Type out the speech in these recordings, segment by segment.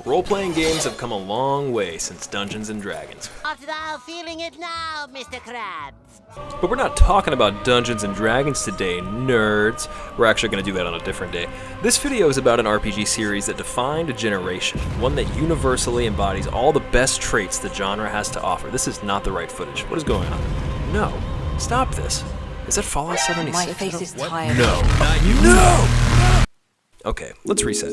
Role-playing games have come a long way since Dungeons & Dragons. Art thou feeling it now, Mr. Krabs? But we're not talking about Dungeons & Dragons today, nerds. We're actually going to do that on a different day. This video is about an RPG series that defined a generation, one that universally embodies all the best traits the genre has to offer. This is not the right footage. What is going on? No. Stop this. Is that Fallout 76? My face is tired. No. Not you. No! Okay, let's reset.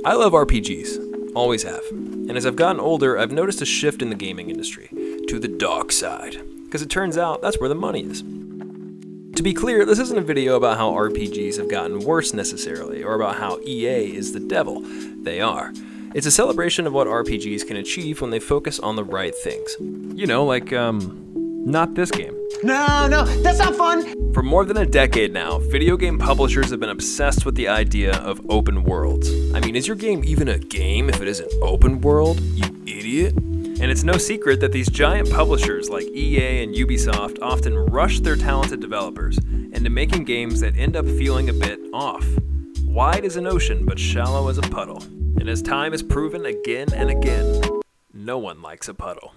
I love RPGs. Always have. And as I've gotten older, I've noticed a shift in the gaming industry to the dark side. Because it turns out that's where the money is. To be clear, this isn't a video about how RPGs have gotten worse necessarily, or about how EA is the devil. They are. It's a celebration of what RPGs can achieve when they focus on the right things. You know, like, not this game. No, that's not fun! For more than a decade now, video game publishers have been obsessed with the idea of open worlds. I mean, is your game even a game if it isn't open world, you idiot? And it's no secret that these giant publishers like EA and Ubisoft often rush their talented developers into making games that end up feeling a bit off. Wide as an ocean, but shallow as a puddle. And as time has proven again and again, no one likes a puddle.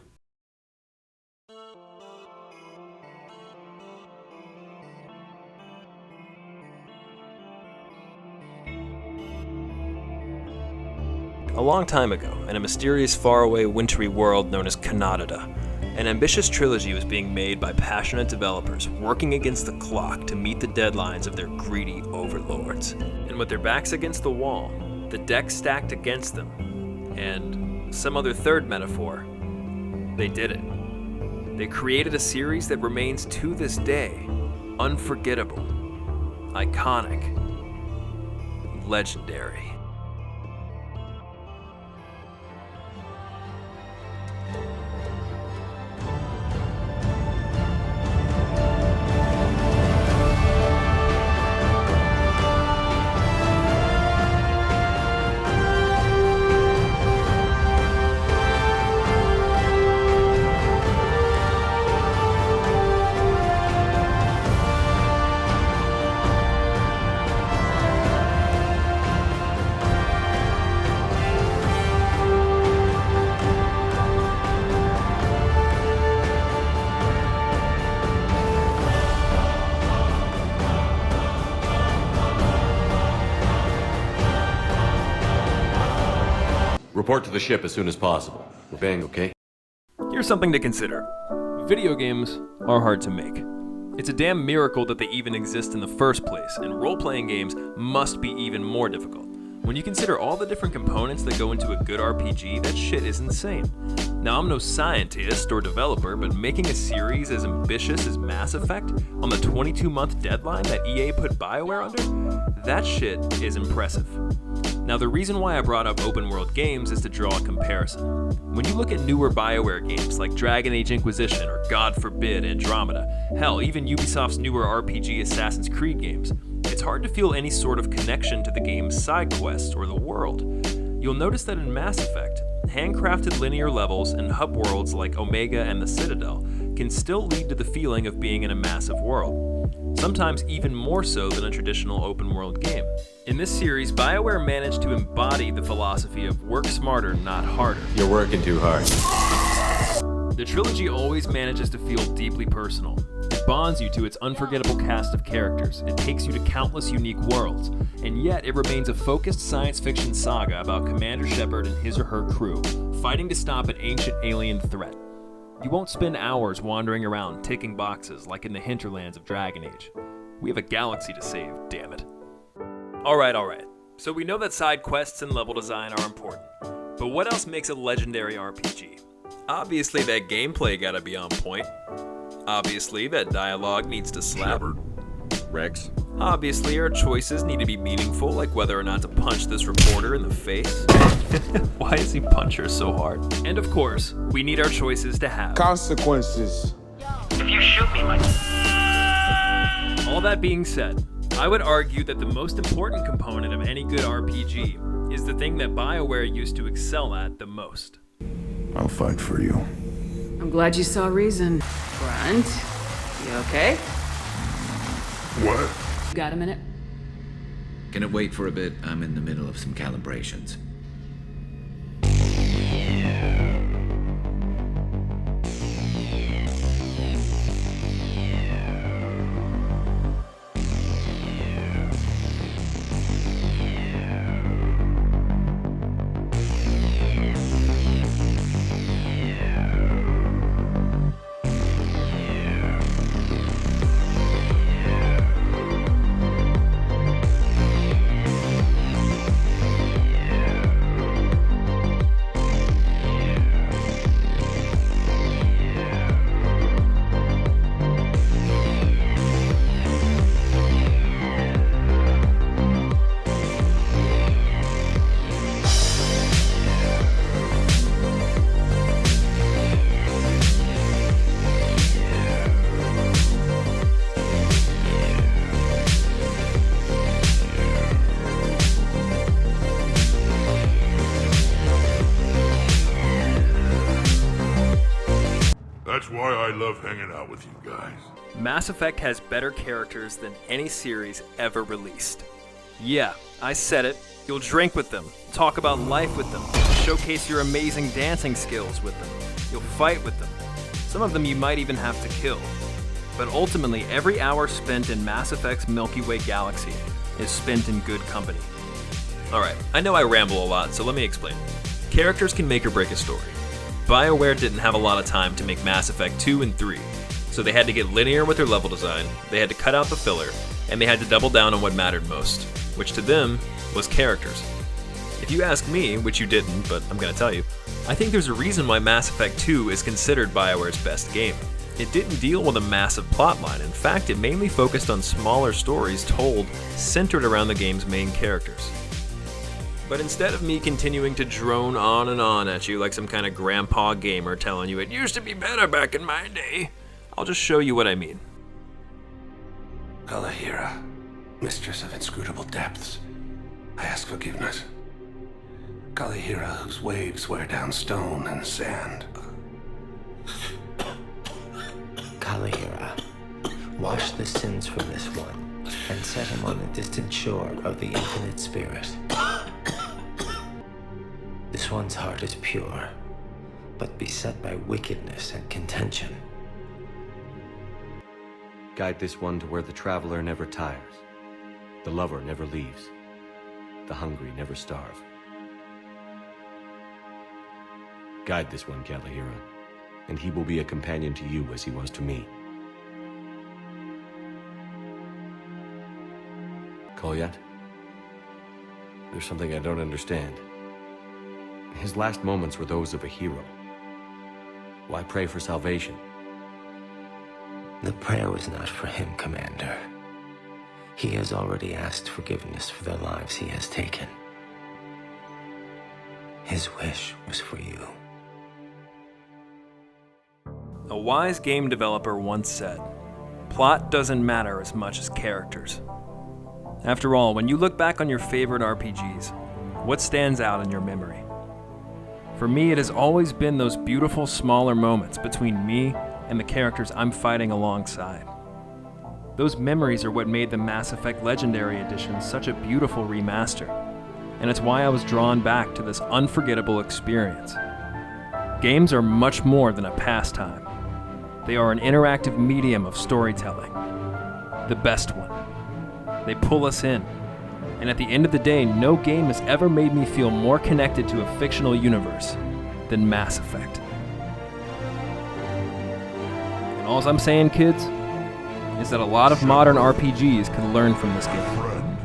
A long time ago, in a mysterious faraway wintry world known as Canada, an ambitious trilogy was being made by passionate developers working against the clock to meet the deadlines of their greedy overlords. And with their backs against the wall, the deck stacked against them, and some other third metaphor, they did it. They created a series that remains to this day unforgettable, iconic, legendary. Report to the ship as soon as possible. We're bang, okay? Here's something to consider. Video games are hard to make. It's a damn miracle that they even exist in the first place, and role-playing games must be even more difficult. When you consider all the different components that go into a good RPG, that shit is insane. Now, I'm no scientist or developer, but making a series as ambitious as Mass Effect on the 22-month deadline that EA put BioWare under, that shit is impressive. Now, the reason why I brought up open world games is to draw a comparison. When you look at newer BioWare games like Dragon Age Inquisition or God forbid Andromeda, hell, even Ubisoft's newer RPG Assassin's Creed games, it's hard to feel any sort of connection to the game's side quests or the world. You'll notice that in Mass Effect, handcrafted linear levels and hub worlds like Omega and the Citadel can still lead to the feeling of being in a massive world. Sometimes even more so than a traditional open world game. In this series, BioWare managed to embody the philosophy of work smarter, not harder. You're working too hard. The trilogy always manages to feel deeply personal. It bonds you to its unforgettable cast of characters, it takes you to countless unique worlds, and yet it remains a focused science fiction saga about Commander Shepard and his or her crew, fighting to stop an ancient alien threat. You won't spend hours wandering around ticking boxes like in the hinterlands of Dragon Age. We have a galaxy to save, damn it. Alright. So we know that side quests and level design are important. But what else makes a legendary RPG? Obviously that gameplay gotta be on point. Obviously that dialogue needs to slap. Shepard. Rex. Obviously our choices need to be meaningful, like whether or not to punch this reporter in the face. Why is he punch her so hard? And of course, we need our choices to have Consequences. If you shoot me, All that being said, I would argue that the most important component of any good RPG is the thing that BioWare used to excel at the most. I'll fight for you. I'm glad you saw reason. Grunt, you okay? What? Got a minute? Can it wait for a bit? I'm in the middle of some calibrations. why I love hanging out with you guys. Mass Effect has better characters than any series ever released. Yeah, I said it. You'll drink with them, talk about life with them, showcase your amazing dancing skills with them. You'll fight with them. Some of them you might even have to kill. But ultimately, every hour spent in Mass Effect's Milky Way galaxy is spent in good company. Alright, I know I ramble a lot, so let me explain. Characters can make or break a story. BioWare didn't have a lot of time to make Mass Effect 2 and 3, so they had to get linear with their level design, they had to cut out the filler, and they had to double down on what mattered most, which to them was characters. If you ask me, which you didn't, but I'm gonna tell you, I think there's a reason why Mass Effect 2 is considered BioWare's best game. It didn't deal with a massive plotline. In fact, it mainly focused on smaller stories told centered around the game's main characters. But instead of me continuing to drone on and on at you like some kind of grandpa gamer telling you it used to be better back in my day, I'll just show you what I mean. Kalahira, mistress of inscrutable depths, I ask forgiveness. Kalahira, whose waves wear down stone and sand. Kalahira, wash the sins from this one, and set him on the distant shore of the infinite spirit. This one's heart is pure, but beset by wickedness and contention. Guide this one to where the traveler never tires, the lover never leaves, the hungry never starve. Guide this one, Kalahira, and he will be a companion to you as he was to me. Kolyat? There's something I don't understand. His last moments were those of a hero. Why pray for salvation? The prayer was not for him, Commander. He has already asked forgiveness for the lives he has taken. His wish was for you. A wise game developer once said, "Plot doesn't matter as much as characters." After all, when you look back on your favorite RPGs, what stands out in your memory? For me, it has always been those beautiful, smaller moments between me and the characters I'm fighting alongside. Those memories are what made the Mass Effect Legendary Edition such a beautiful remaster, and it's why I was drawn back to this unforgettable experience. Games are much more than a pastime. They are an interactive medium of storytelling. The best one. They pull us in. And at the end of the day, no game has ever made me feel more connected to a fictional universe than Mass Effect. And all I'm saying, kids, is that a lot of modern RPGs can learn from this game.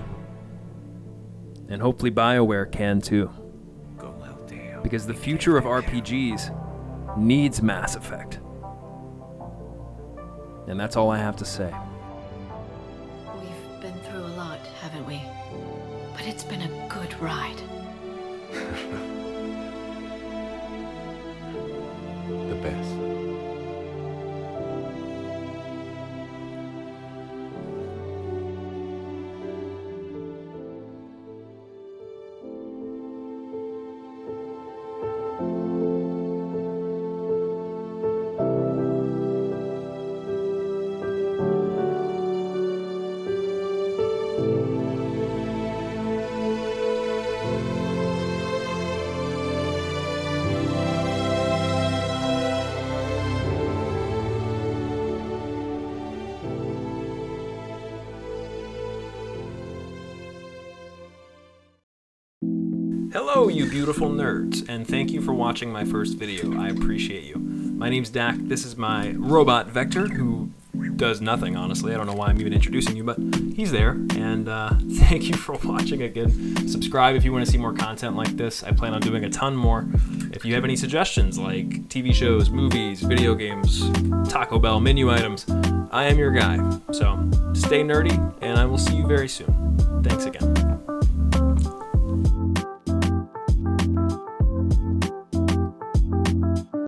And hopefully BioWare can too. Because the future of RPGs needs Mass Effect. And that's all I have to say. We've been through a lot, haven't we? But it's been a good ride. The best. Hello, you beautiful nerds, and thank you for watching my first video. I appreciate you. My name's Dak. This is my robot Vector, who does nothing, honestly. I don't know why I'm even introducing you, but he's there. And thank you for watching again. Subscribe if you want to see more content like this. I plan on doing a ton more. If you have any suggestions, like TV shows, movies, video games, Taco Bell menu items, I am your guy. So stay nerdy, and I will see you very soon. Thanks again.